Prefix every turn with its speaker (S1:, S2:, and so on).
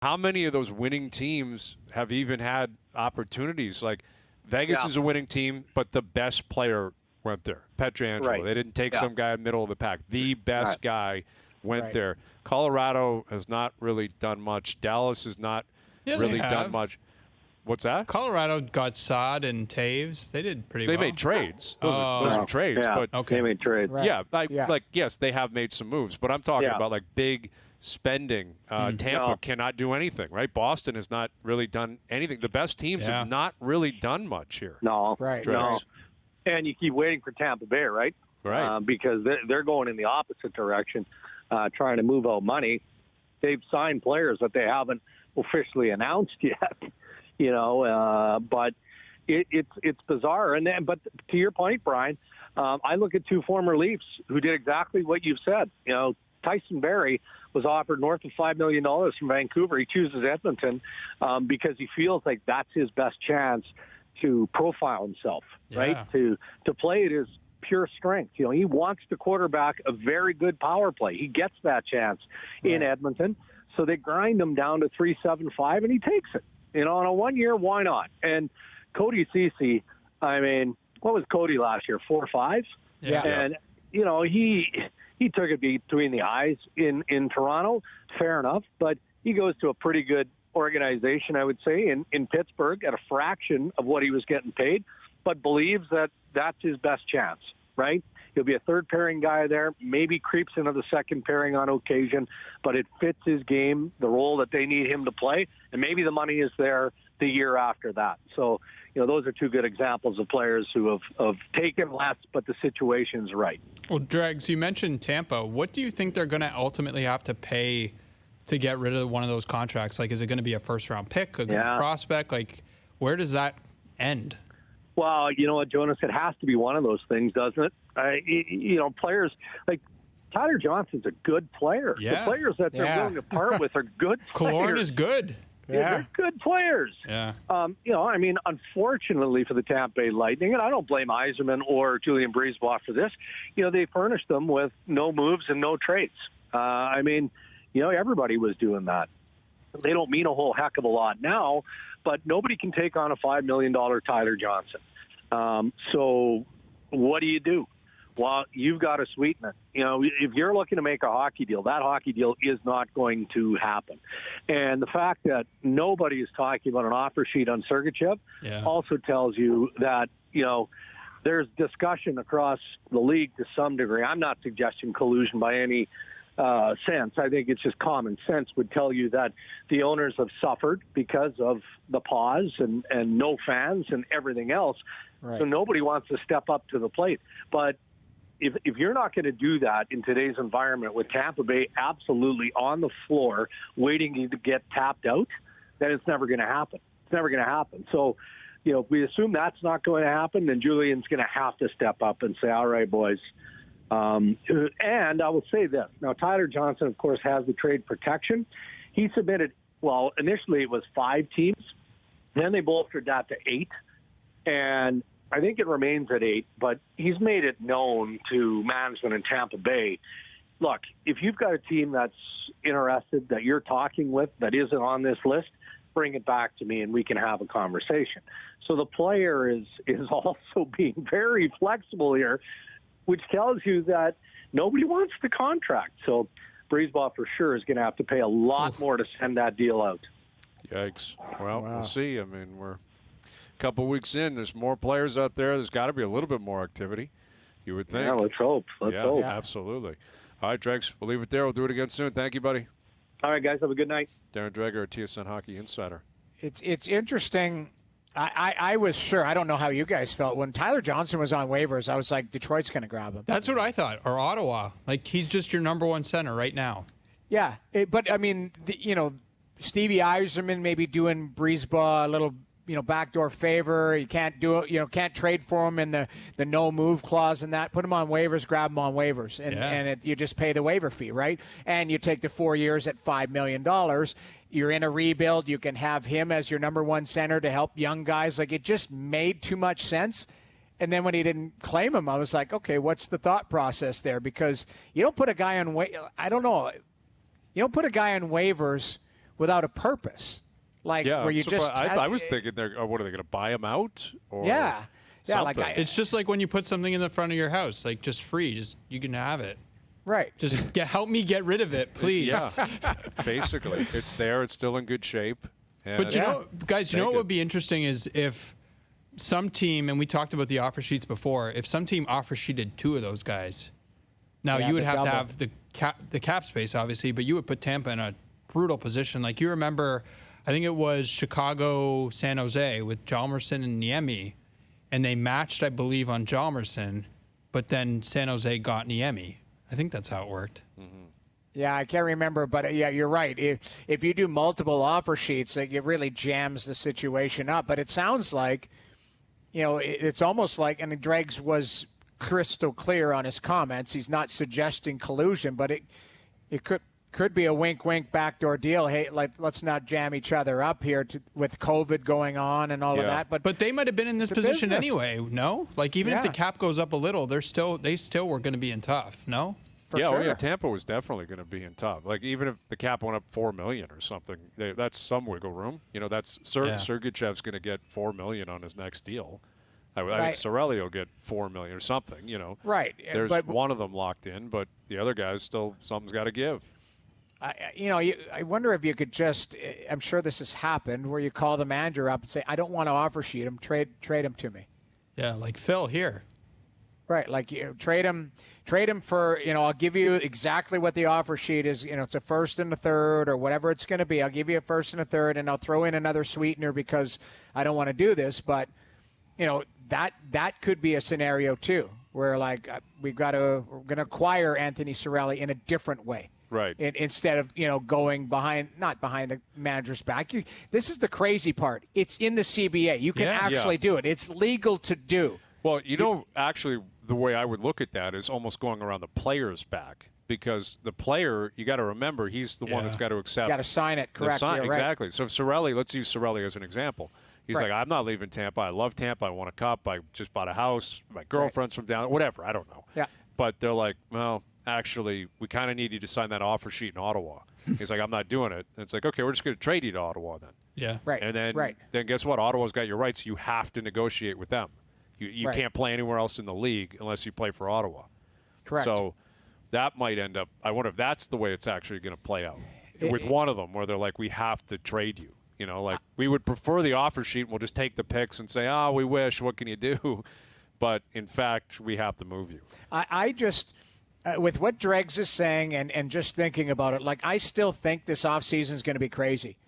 S1: how many of those winning teams have even had opportunities? Like Vegas is a winning team, but the best player went there. Pietrangelo.
S2: Right.
S1: They didn't take some guy in the middle of the pack. The best guy went there. Colorado has not really done much. Dallas has not really done much. What's that?
S3: Colorado got Saad and Taves. They did pretty well.
S1: They made trades. Those are trades.
S2: Yeah,
S1: but
S2: they made trades.
S4: Right.
S1: Yeah, like yes, they have made some moves, but I'm talking about like big spending. Tampa cannot do anything, right? Boston has not really done anything. The best teams have not really done much here.
S2: No.
S4: Right.
S2: No. And you keep waiting for Tampa Bay, right?
S1: Right.
S2: Because they're going in the opposite direction, trying to move out money. They've signed players that they haven't officially announced yet, but it's bizarre. But to your point, Brian, I look at two former Leafs who did exactly what you've said. Tyson Barrie was offered north of $5 million from Vancouver. He chooses Edmonton because he feels like that's his best chance to profile himself, right? To play at his pure strength. He wants to quarterback a very good power play. He gets that chance in Edmonton. So they grind him down to 3.75, and he takes it. On a 1 year, why not? And Cody Ceci, I mean, what was Cody last year? 4.5?
S4: Yeah.
S2: And he took it between the eyes in Toronto. Fair enough, but he goes to a pretty good organization, I would say, in Pittsburgh at a fraction of what he was getting paid, but believes that that's his best chance, right? He'll be a third pairing guy there, maybe creeps into the second pairing on occasion, but it fits his game, the role that they need him to play, and maybe the money is there the year after that. So, those are two good examples of players who have taken less, but the situation's right.
S3: Well, Dregs, you mentioned Tampa. What do you think they're going to ultimately have to pay to get rid of one of those contracts? Like, is it going to be a first-round pick, a good prospect? Like, where does that end?
S2: Well, you know what, Jonas? It has to be one of those things, doesn't it? Players like Tyler Johnson's a good player.
S3: Yeah.
S2: The players that they're willing to part with are good players.
S3: Killorn is good.
S2: Yeah, they're good players.
S3: Yeah.
S2: Unfortunately for the Tampa Bay Lightning, and I don't blame Yzerman or Julian Brisebois for this, they furnished them with no moves and no trades. Everybody was doing that. They don't mean a whole heck of a lot now, but nobody can take on a $5 million Tyler Johnson. So what do? Well, you've got to sweeten it. If you're looking to make a hockey deal, that hockey deal is not going to happen. And the fact that nobody is talking about an offer sheet on Sergachev also tells you that, there's discussion across the league to some degree. I'm not suggesting collusion by any sense. I think it's just common sense would tell you that the owners have suffered because of the pause and no fans and everything else. Right. So nobody wants to step up to the plate. But if you're not going to do that in today's environment with Tampa Bay absolutely on the floor waiting to get tapped out, then it's never going to happen. It's never going to happen. So, if we assume that's not going to happen, then Julian's going to have to step up and say, all right, boys. And I will say this. Now, Tyler Johnson, of course, has the trade protection. He submitted, initially it was 5 teams. Then they bolstered that to 8. And I think it remains at 8, but he's made it known to management in Tampa Bay, look, if you've got a team that's interested, that you're talking with, that isn't on this list, bring it back to me and we can have a conversation. So the player is also being very flexible here, which tells you that nobody wants the contract. So Brisebois for sure is going to have to pay a lot more to send that deal out.
S1: Yikes. Well, we'll see. I mean, we're couple weeks in, there's more players out there. There's got to be a little bit more activity, you would think.
S2: Yeah, let's hope. Let's hope.
S1: Absolutely. All right, Dregs, we'll leave it there. We'll do it again soon. Thank you, buddy.
S2: All right, guys, have a good night.
S1: Darren Dreger, TSN Hockey Insider.
S4: It's interesting. I was sure. I don't know how you guys felt. When Tyler Johnson was on waivers, I was like, Detroit's going to grab him.
S3: That's what I thought. Or Ottawa. Like, he's just your number one center right now.
S4: Yeah. But, I mean, Stevie Yzerman maybe doing Brisebois a little backdoor favor. You can't do it. Can't trade for him in the no move clause and that. Put him on waivers, grab him on waivers, and you just pay the waiver fee, right? And you take the 4 years at $5 million. You're in a rebuild. You can have him as your number one center to help young guys. Like, it just made too much sense. And then when he didn't claim him, I was like, okay, what's the thought process there? Because you don't put a guy on I don't know. You don't put a guy on waivers without a purpose. Like where you just
S1: I was thinking, what are they going to buy him out? Or
S4: yeah.
S1: Like
S3: it's just like when you put something in the front of your house, like just free, just you can have it.
S4: Right.
S3: Just help me get rid of it, please.
S1: Yeah. Basically, it's there. It's still in good shape.
S3: But you know, guys, you know what would be interesting is if some team, and we talked about the offer sheets before, if some team offer sheeted 2 of those guys, now you would have to have the cap space, obviously, but you would put Tampa in a brutal position. Like you remember, I think it was Chicago, San Jose with Hjalmarsson and Niemi, and they matched, I believe, on Hjalmarsson, but then San Jose got Niemi. I think that's how it worked.
S1: Mm-hmm.
S4: Yeah, I can't remember, but yeah, you're right. If you do multiple offer sheets, it really jams the situation up. But it sounds like, it's almost like, and Dregs was crystal clear on his comments. He's not suggesting collusion, but it could be a wink, backdoor deal. Hey, like let's not jam each other up here with COVID going on and all of that. But
S3: they might have been in this position anyway. No, like even if the cap goes up a little, they still were going to be in tough. No.
S1: Sure. Tampa was definitely going to be in tough. Like even if the cap went up $4 million or something, that's some wiggle room. That's Sergachev's going to get $4 million on his next deal. I think Cirelli will get $4 million or something.
S4: Right.
S1: There's one of them locked in, but the other guys still something's got to give.
S4: I wonder if you could just. I'm sure this has happened where you call the manager up and say, "I don't want to offer sheet him. Trade him to me."
S3: Yeah, like Phil here.
S4: Right, like trade him for, I'll give you exactly what the offer sheet is. It's a first and a third or whatever it's going to be. I'll give you a first and a third, and I'll throw in another sweetener because I don't want to do this. But, that could be a scenario too, where like we're going to acquire Anthony Cirelli in a different way.
S1: Right.
S4: Instead of, going not behind the manager's back. This is the crazy part. It's in the CBA. You can actually do it. It's legal to do.
S1: Well, actually, the way I would look at that is almost going around the player's back, because the player, you got to remember, he's the one that's got to accept.
S4: Got to sign it, correct?
S1: Exactly.
S4: Right.
S1: So if Cirelli, let's use Cirelli as an example. He's like, I'm not leaving Tampa. I love Tampa. I want a cup. I just bought a house. My girlfriend's from down, whatever. I don't know.
S4: Yeah.
S1: But they're like, well, actually, we kind of need you to sign that offer sheet in Ottawa. He's like, I'm not doing it. And it's like, okay, we're just going to trade you to Ottawa then.
S3: Yeah.
S4: Right.
S1: And then guess what? Ottawa's got your rights. You have to negotiate with them. You can't play anywhere else in the league unless you play for Ottawa.
S4: Correct.
S1: So that might end up – I wonder if that's the way it's actually going to play out with one of them, where they're like, we have to trade you. We would prefer the offer sheet, and we'll just take the picks and say, we wish, what can you do? But, in fact, we have to move you.
S4: I just with what Dregs is saying and just thinking about it, like I still think this offseason is going to be crazy.